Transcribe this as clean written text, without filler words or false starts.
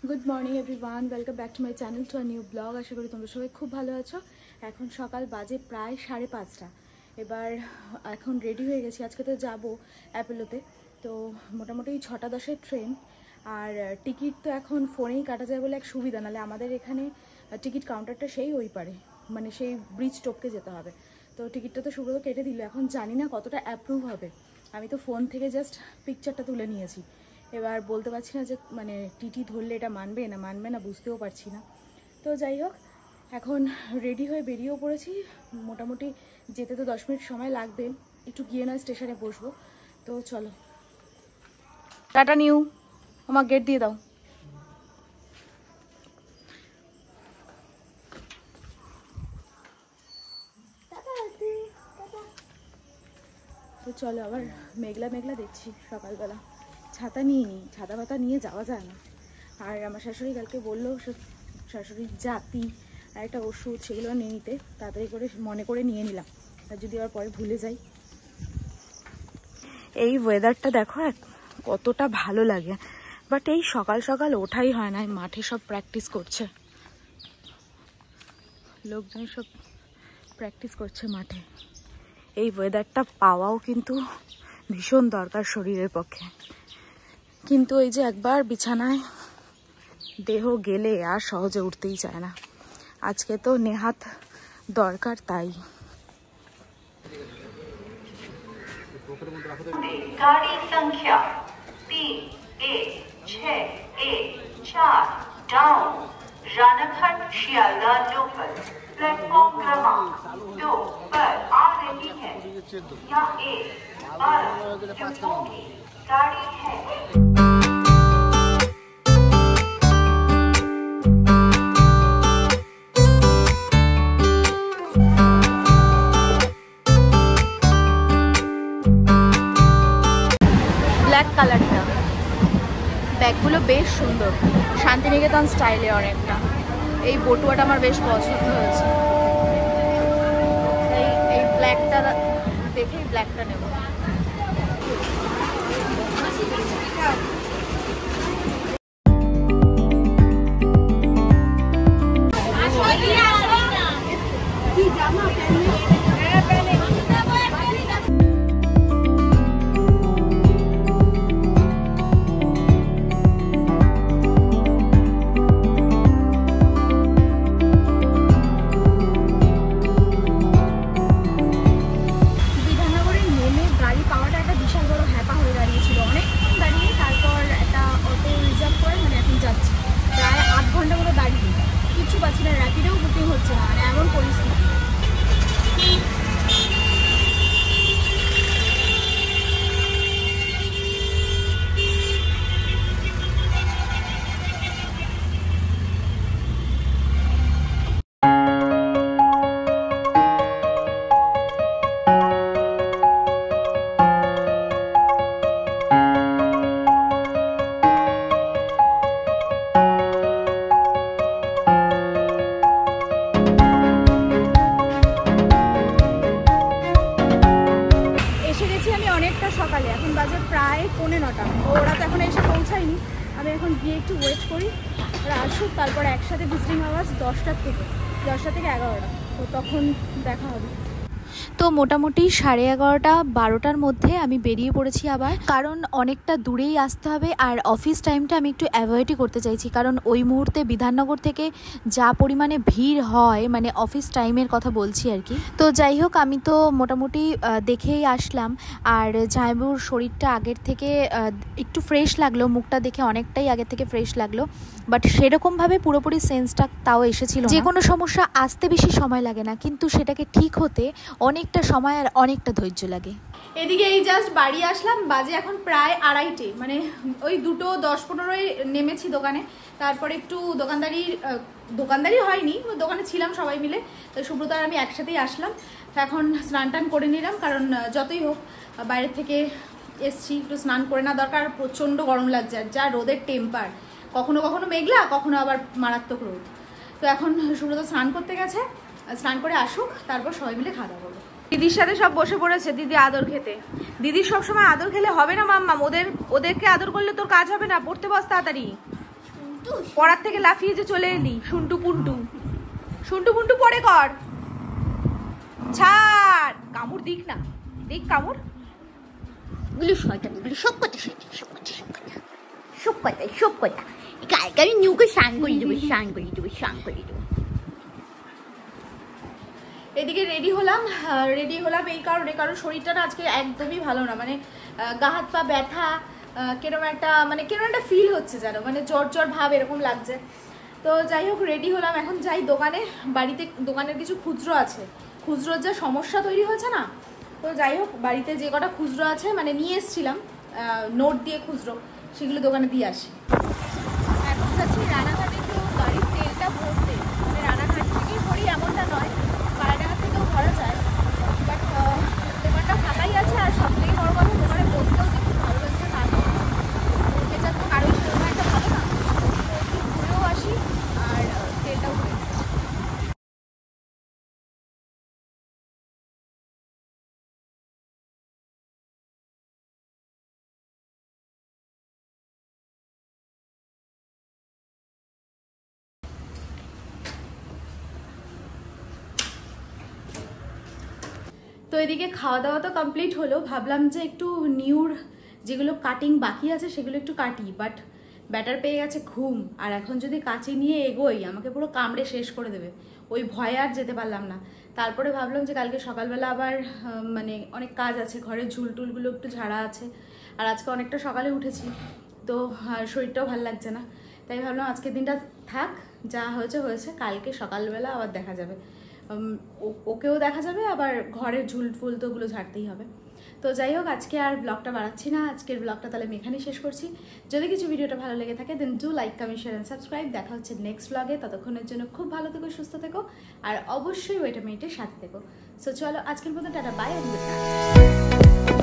Good morning everyone, welcome back to my channel to a new vlog. আশা করি তোমরা সবাই খুব ভালো আছো। এখন সকাল বাজে প্রায় 5:30। এবার এখন রেডি হয়ে গেছি, আজকে তো যাবো অ্যাপোলোতে। তো মোটামুটি 6:10-এর ট্রেন। আর টিকিট তো এখন ফোনেই কাটা যায় বলে এক সুবিধা, নাহলে আমাদের এখানে টিকিট কাউন্টারটা সেই ওই পারে, মানে সেই ব্রিজ টপকে যেতে হবে। তো টিকিটটা তো সুব্রত কেটে দিল, এখন জানি না কতটা অ্যাপ্রুভ হবে। আমি তো ফোন থেকে জাস্ট পিকচারটা তুলে নিয়েছি, এবার বলতে পারছি না যে মানে টিটি ধরলে এটা মানবে না বুঝতেও পারছি না। তো যাই হোক, এখন রেডি হয়ে বেরিয়েও পড়েছি। মোটামুটি যেতে তো 10 মিনিট সময় লাগবে, একটু গিয়ে নয় স্টেশনে বসবো। তো চলো, টাটা নিউ, আমার গেট দিয়ে দাও। তো চলো, আবার মেঘলা মেঘলা দেখছি সকালবেলা। ছাতা নিয়ে নিই, ছাতা পাতা নিয়ে যাওয়া যায় না। আর আমার শাশুড়ি কালকে বললো শাশুড়ির জাতি আর একটা ওষুধ, সেগুলো নিয়ে নিতে, তাড়াতাড়ি করে মনে করে নিয়ে নিলাম, আর যদি আবার পরে ভুলে যাই। এই ওয়েদারটা দেখো কতটা ভালো লাগে, বাট এই সকাল সকাল ওঠাই হয় না। মাঠে সব প্র্যাকটিস করছে, লোকজন সব প্র্যাকটিস করছে মাঠে। এই ওয়েদারটা পাওয়াও কিন্তু ভীষণ দরকার শরীরের পক্ষে, কিন্তু এই যে একবার বিছানায় দেহ গেলে আর সহজে উঠতেই চায় না। আজকে তো নেহাত দরকার, তাই। गाड़ी संख्या 3164 down Ranaghat Sealdah local platform क्रमांक 2 पर आ रही है। यह एक 12 डिब्बों की गाड़ी है। ব্ল্যাক কালারটা, ব্যাগগুলো বেশ সুন্দর, শান্তিনিকেতন স্টাইলে অনেকটা। এই বটুয়াটা আমার বেশ পছন্দ হয়েছে, এই ব্ল্যাকটা দেখেই ব্ল্যাকটা নেব। সকালে এখন বাজে প্রায় 9:45। ওরা তো এখন এসে পৌঁছায়নি, আমি এখন গিয়ে একটু ওয়েট করি, ওরা আসুক, তারপরে একসাথে ভিজিটিং আওয়ার্স 10টা থেকে 11টা, তো তখন দেখা হবে। তো মোটামুটি 11:30 12টার মধ্যে আমি বেরিয়ে পড়েছি আবার, কারণ অনেকটা দূরেই আসতে হবে। আর অফিস টাইমটা আমি একটু অ্যাভয়েডই করতে চাইছি, কারণ ওই মুহূর্তে বিধাননগর থেকে যা পরিমাণে ভিড় হয়, মানে অফিস টাইমের কথা বলছি আর কি। তো যাই হোক, আমি তো মোটামুটি দেখেই আসলাম। আর জামাইবাবুর শরীরটা আগের থেকে একটু ফ্রেশ লাগলো, মুখটা দেখে অনেকটাই আগের থেকে ফ্রেশ লাগলো, বাট সেরকমভাবে পুরোপুরি সেন্সটা তাও এসেছিল। যে কোনো সমস্যা আসতে বেশি সময় লাগে না, কিন্তু সেটাকে ঠিক হতে অনেকটা সময় আর অনেকটা ধৈর্য লাগে। এদিকে এই জাস্ট বাড়ি আসলাম, বাজে এখন প্রায় 2:30, মানে ওই 2:10-15 নেমেছি দোকানে। তারপরে একটু দোকানদারি হয়নি, দোকানে ছিলাম সবাই মিলে, তো সুব্রত আর আমি একসাথেই আসলাম। এখন স্নান টান করে নিলাম, কারণ যতই হোক বাইরে থেকে এসছি, একটু স্নান করে না দরকার। প্রচণ্ড গরম লাগছে, আর যা রোদের টেম্পার, কখনো কখনো মেঘলা, কখনো আবার মারাত্মক রোদ। তো এখন সুব্রত স্নান করতে গেছে, স্নান করে আসুক, তারপর সবাই মিলে খাওয়া দাওয়া করবো। দিদির সাথে সব বসে পড়েছে দিদি আদর খেতে। দিদির সবসময় আদর খেলে হবে না মাম্মা, ওদেরকে আদর করলে তোর কাজ হবে না, পড়তে বস তাড়াতাড়ি। পড়ার থেকে লাফিয়ে যে চলে এলি শুন্টু পুন্টু, শুন্টু পুন্টু পড়ে কর, ছাড়, কামড় দিক না, দিক কামড়। গুলো শয়তান, গুলো সব কথা শয়তান, সব কথা, সব কথা, সব কথা, সব কথা। কালকে আমি নিউকে স্নান করে দেবো, স্নান করে দেবো, স্নান করে দেবো। এদিকে রেডি হলাম এই কারণে, কারণ শরীরটা না আজকে একদমই ভালো না, মানে গা হাত পা ব্যথা, কেরম একটা ফিল হচ্ছে যেন, মানে জ্বর জ্বর ভাব এরকম লাগছে। তো যাই হোক রেডি হলাম, এখন যাই দোকানে, বাড়িতে দোকানের কিছু খুচরো আছে, খুচরোর যা সমস্যা তৈরি হয়েছে না, তো যাই হোক বাড়িতে যে কটা খুচরো আছে মানে নিয়ে এসেছিলাম নোট দিয়ে খুচরো, সেগুলো দোকানে দিয়ে আসি। এখন যাচ্ছি রানাঘাটে একটু গাড়ির তেলটা ভরতে, মানে রানাঘাট থেকেই ভরি এমনটা নয়, পায়রাঘাট থেকেও ভরা যায়, বাট দোকানটা ফাঁকাই আছে, আর সব থেকে বড় কথা দোকানে বসতেও যে খুব ভালো লাগছে না, এটা তো কারোই সেরকম একটা ভালো না, তো একটু ঘুরেও আসি আর তেলটাও ভরে। তো এদিকে খাওয়া দাওয়া তো কমপ্লিট হলো, ভাবলাম যে একটু নিউর যেগুলো কাটিং বাকি আছে সেগুলো একটু কাটি, বাট ব্যাটার পেয়ে গেছে ঘুম, আর এখন যদি কাঁচি নিয়ে এগোই আমাকে পুরো কামড়ে শেষ করে দেবে, ওই ভয়ে আর যেতে পারলাম না। তারপরে ভাবলাম যে কালকে সকালবেলা আবার মানে অনেক কাজ আছে, ঘরের ঝুলটুলগুলো একটু ঝাড়া আছে, আর আজকে অনেকটা সকালে উঠেছি, তো শরীরটাও ভালো লাগছে না, তাই ভাবলাম আজকের দিনটা থাক, যা হয়েছে হয়েছে, কালকে সকালবেলা আবার দেখা যাবে, ওকেও দেখা যাবে, আবার ঘরের ঝুল ফুল তো ওগুলো ঝাড়তেই হবে। তো যাই হোক আজকে আর ব্লগটা বাড়াচ্ছি না, আজকের ব্লগটা তাহলে আমি এখানেই শেষ করছি। যদি কিছু ভিডিওটা ভালো লেগে থাকে then do like, comment, share and subscribe. দেখা হচ্ছে নেক্সট ব্লগে, ততক্ষণের জন্য খুব ভালো থেকো, সুস্থ থেকো, আর অবশ্যই ওয়েট মিনিটের সাথে থেকো। সো চলো আজকের মতো টাটা, বাই এন্ড গুড নাইট।